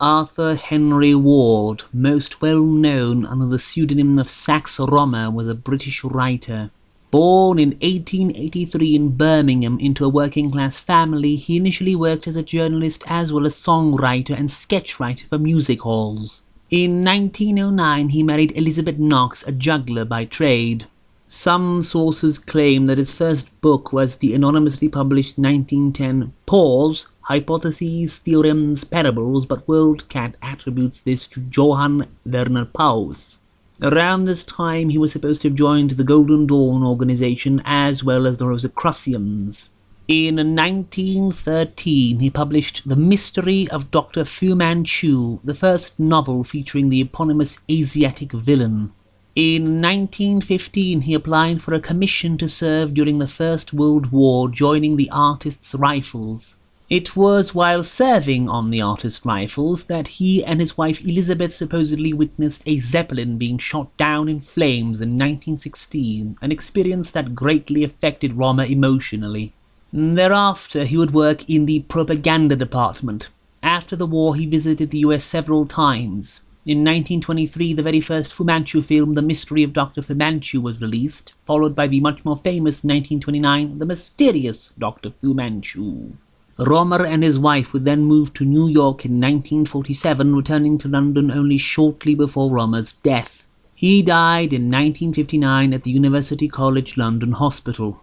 Arthur Henry Ward, most well known under the pseudonym of Sax Rohmer, was a British writer. Born in 1883 in Birmingham into a working-class family, he initially worked as a journalist as well as songwriter and sketchwriter for music halls. In 1909 he married Elizabeth Knox, a juggler by trade. Some sources claim that his first book was the anonymously published 1910 Pause, Hypotheses, Theorems, Parables, but WorldCat attributes this to Johann Werner Paus. Around this time he was supposed to have joined the Golden Dawn organization as well as the Rosicrucians. In 1913 he published The Mystery of Doctor Fu Manchu, the first novel featuring the eponymous Asiatic villain. In 1915 he applied for a commission to serve during the First World War, joining the Artists' Rifles. It was while serving on the Artists' Rifles that he and his wife Elizabeth supposedly witnessed a Zeppelin being shot down in flames in 1916, an experience that greatly affected Rohmer emotionally. Thereafter he would work in the propaganda department. After the war he visited the US several times. In 1923, the very first Fu Manchu film, The Mystery of Doctor Fu Manchu, was released, followed by the much more famous 1929, The Mysterious Doctor Fu Manchu. Rohmer and his wife would then move to New York in 1947, returning to London only shortly before Rohmer's death. He died in 1959 at the University College London Hospital.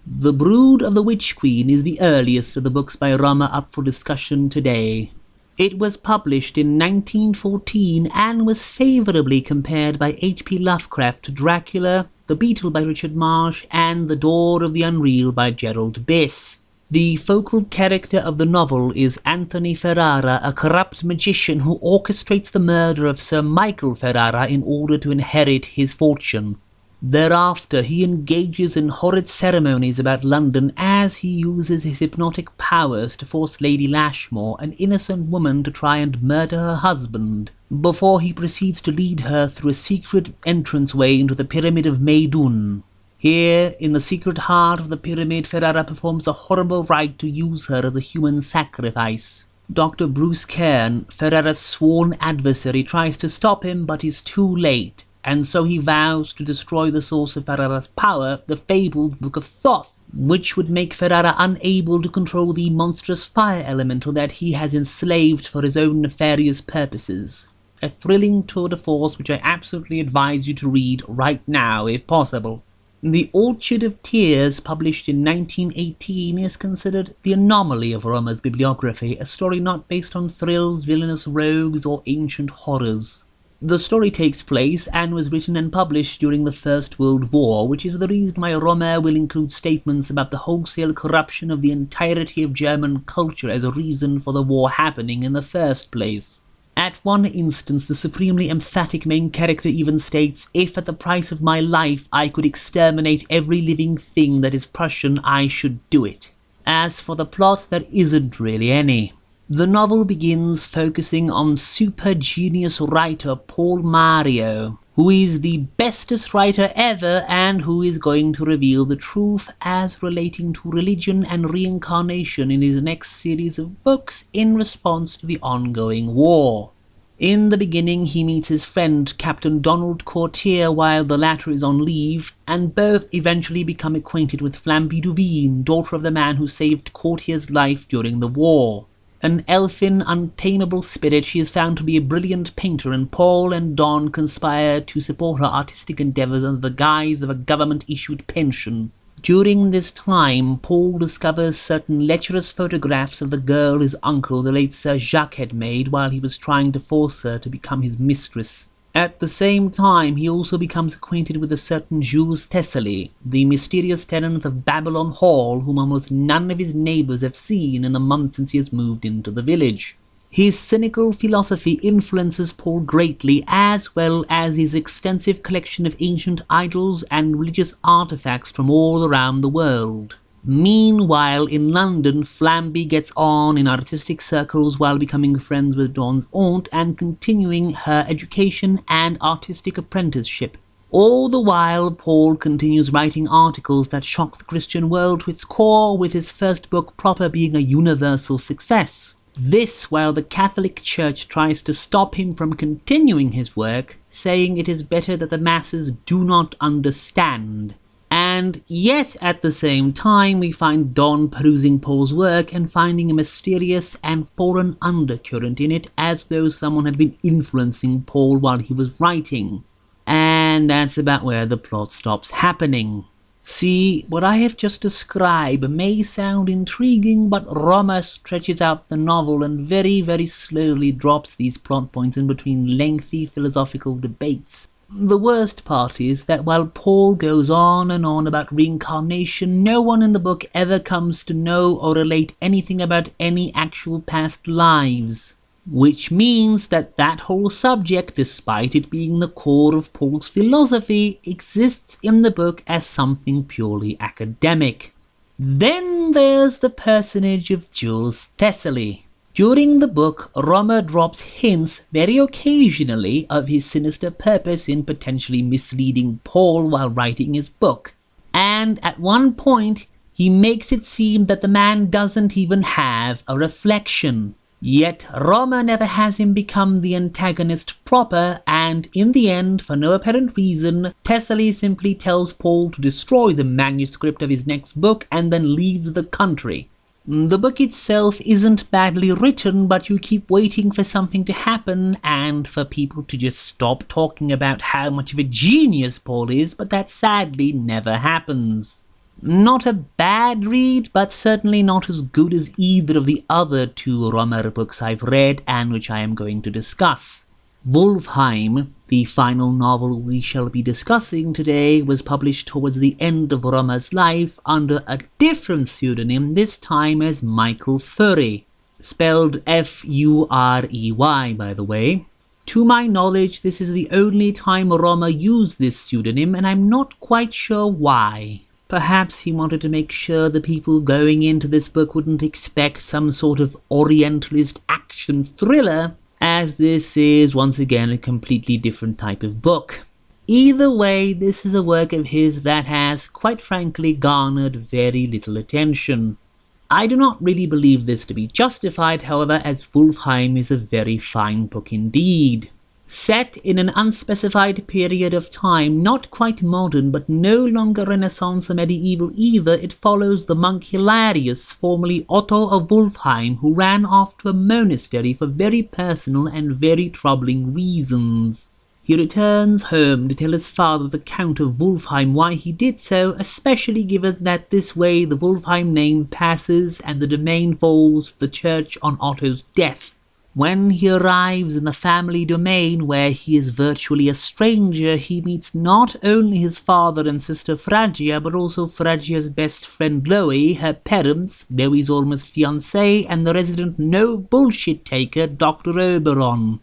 The Brood of the Witch Queen is the earliest of the books by Rohmer up for discussion today. It was published in 1914 and was favourably compared by H.P. Lovecraft to Dracula, The Beetle by Richard Marsh, and The Door of the Unreal by Gerald Biss. The focal character of the novel is Anthony Ferrara, a corrupt magician who orchestrates the murder of Sir Michael Ferrara in order to inherit his fortune. Thereafter, he engages in horrid ceremonies about London as he uses his hypnotic powers to force Lady Lashmore, an innocent woman, to try and murder her husband, before he proceeds to lead her through a secret entranceway into the Pyramid of Meidun. Here, in the secret heart of the pyramid, Ferrara performs a horrible rite to use her as a human sacrifice. Dr. Bruce Cairn, Ferrara's sworn adversary, tries to stop him but is too late, and so he vows to destroy the source of Ferrara's power, the fabled Book of Thoth, which would make Ferrara unable to control the monstrous fire elemental that he has enslaved for his own nefarious purposes. A thrilling tour de force which I absolutely advise you to read right now, if possible. The Orchard of Tears, published in 1918, is considered the anomaly of Rohmer's bibliography, a story not based on thrills, villainous rogues, or ancient horrors. The story takes place and was written and published during the First World War, which is the reason why Rohmer will include statements about the wholesale corruption of the entirety of German culture as a reason for the war happening in the first place. At one instance, the supremely emphatic main character even states, "If at the price of my life I could exterminate every living thing that is Prussian, I should do it." As for the plot, there isn't really any. The novel begins focusing on super genius writer Paul Mario, who is the bestest writer ever and who is going to reveal the truth as relating to religion and reincarnation in his next series of books in response to the ongoing war. In the beginning, he meets his friend Captain Donald Courtier while the latter is on leave, and both eventually become acquainted with Flamby Duveen, daughter of the man who saved Courtier's life during the war. An elfin, untamable spirit, she is found to be a brilliant painter, and Paul and Don conspire to support her artistic endeavours under the guise of a government-issued pension. During this time, Paul discovers certain lecherous photographs of the girl his uncle, the late Sir Jacques, had made while he was trying to force her to become his mistress. At the same time, he also becomes acquainted with a certain Jules Thessaly, the mysterious tenant of Babylon Hall, whom almost none of his neighbours have seen in the months since he has moved into the village. His cynical philosophy influences Paul greatly, as well as his extensive collection of ancient idols and religious artifacts from all around the world. Meanwhile, in London, Flamby gets on in artistic circles while becoming friends with Don's aunt and continuing her education and artistic apprenticeship. All the while, Paul continues writing articles that shock the Christian world to its core, with his first book proper being a universal success. This while the Catholic Church tries to stop him from continuing his work, saying it is better that the masses do not understand. And yet at the same time we find Don perusing Paul's work and finding a mysterious and foreign undercurrent in it, as though someone had been influencing Paul while he was writing. And that's about where the plot stops happening. See, what I have just described may sound intriguing, but Rohmer stretches out the novel and very, very slowly drops these plot points in between lengthy philosophical debates. The worst part is that while Paul goes on and on about reincarnation, no one in the book ever comes to know or relate anything about any actual past lives. Which means that that whole subject, despite it being the core of Paul's philosophy, exists in the book as something purely academic. Then there's the personage of Jules Thessaly. During the book, Rohmer drops hints very occasionally of his sinister purpose in potentially misleading Paul while writing his book. And at one point, he makes it seem that the man doesn't even have a reflection. Yet Rohmer never has him become the antagonist proper, and in the end, for no apparent reason, Thessaly simply tells Paul to destroy the manuscript of his next book and then leaves the country. The book itself isn't badly written, but you keep waiting for something to happen and for people to just stop talking about how much of a genius Paul is, but that sadly never happens. Not a bad read, but certainly not as good as either of the other two Rohmer books I've read and which I am going to discuss. Wulfheim, the final novel we shall be discussing today, was published towards the end of Rohmer's life under a different pseudonym, this time as Michael Furey, spelled F-U-R-E-Y, by the way. To my knowledge, this is the only time Rohmer used this pseudonym, and I'm not quite sure why. Perhaps he wanted to make sure the people going into this book wouldn't expect some sort of Orientalist action thriller, as this is once again a completely different type of book. Either way, this is a work of his that has, quite frankly, garnered very little attention. I do not really believe this to be justified, however, as Wulfheim is a very fine book indeed. Set in an unspecified period of time, not quite modern, but no longer Renaissance or medieval either, it follows the monk Hilarius, formerly Otto of Wulfheim, who ran off to a monastery for very personal and very troubling reasons. He returns home to tell his father, the Count of Wulfheim, why he did so, especially given that this way the Wulfheim name passes and the domain falls to the church on Otto's death. When he arrives in the family domain, where he is virtually a stranger, he meets not only his father and sister Phrygia, but also Phrygia's best friend Loe, her parents, Loe's almost fiancé, and the resident no-bullshit taker, Dr. Oberon.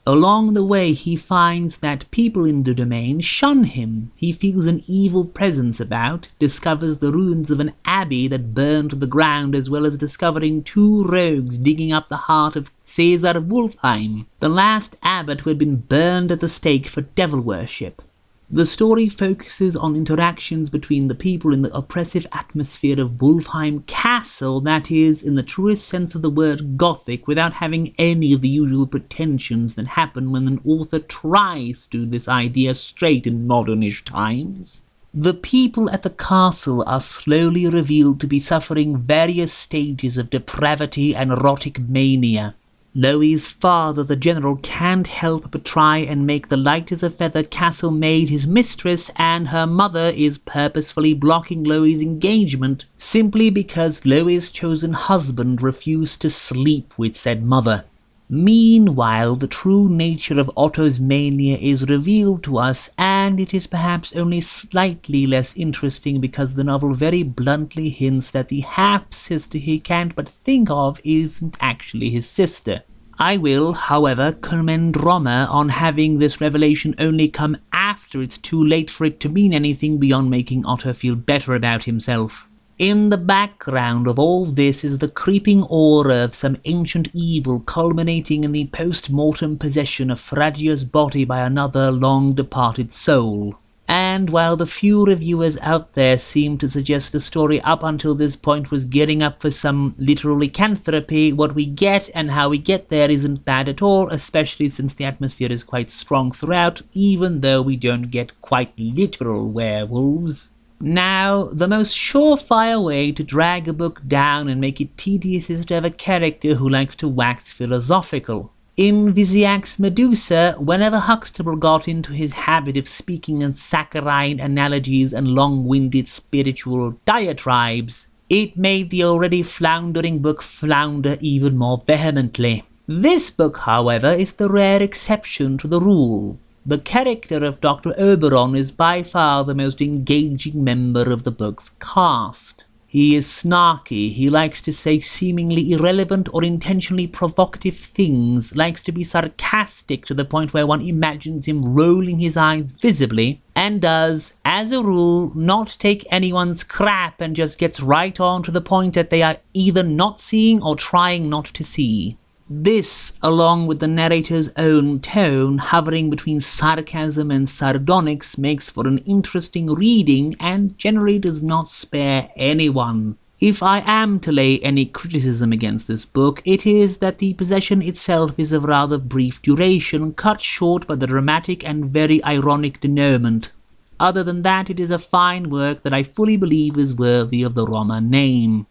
Along the way, he finds that people in the domain shun him. He feels an evil presence about, discovers the ruins of an abbey that burned to the ground, as well as discovering two rogues digging up the heart of Caesar Wulfheim, the last abbot who had been burned at the stake for devil worship. The story focuses on interactions between the people in the oppressive atmosphere of Wulfheim Castle, that is, in the truest sense of the word Gothic, without having any of the usual pretensions that happen when an author tries to do this idea straight in modernish times. The people at the castle are slowly revealed to be suffering various stages of depravity and erotic mania. Loe's father, the general, can't help but try and make the light-as-a-feather castle maid his mistress, and her mother is purposefully blocking Loe's engagement simply because Loe's chosen husband refused to sleep with said mother. Meanwhile, the true nature of Otto's mania is revealed to us, and it is perhaps only slightly less interesting because the novel very bluntly hints that the half-sister he can't but think of isn't actually his sister. I will, however, commend Rohmer on having this revelation only come after it's too late for it to mean anything beyond making Otto feel better about himself. In the background of all this is the creeping aura of some ancient evil culminating in the post-mortem possession of Phrygia's body by another long-departed soul. And while the few reviewers out there seem to suggest the story up until this point was gearing up for some literal lycanthropy, what we get and how we get there isn't bad at all, especially since the atmosphere is quite strong throughout, even though we don't get quite literal werewolves. Now, the most surefire way to drag a book down and make it tedious is to have a character who likes to wax philosophical. In Viziac's Medusa, whenever Huxtable got into his habit of speaking in saccharine analogies and long-winded spiritual diatribes, it made the already floundering book flounder even more vehemently. This book, however, is the rare exception to the rule. The character of Dr. Oberon is by far the most engaging member of the book's cast. He is snarky, he likes to say seemingly irrelevant or intentionally provocative things, likes to be sarcastic to the point where one imagines him rolling his eyes visibly, and does, as a rule, not take anyone's crap and just gets right on to the point that they are either not seeing or trying not to see. This, along with the narrator's own tone, hovering between sarcasm and sardonyx, makes for an interesting reading and generally does not spare anyone. If I am to lay any criticism against this book, it is that the possession itself is of rather brief duration, cut short by the dramatic and very ironic denouement. Other than that, it is a fine work that I fully believe is worthy of the Rohmer name.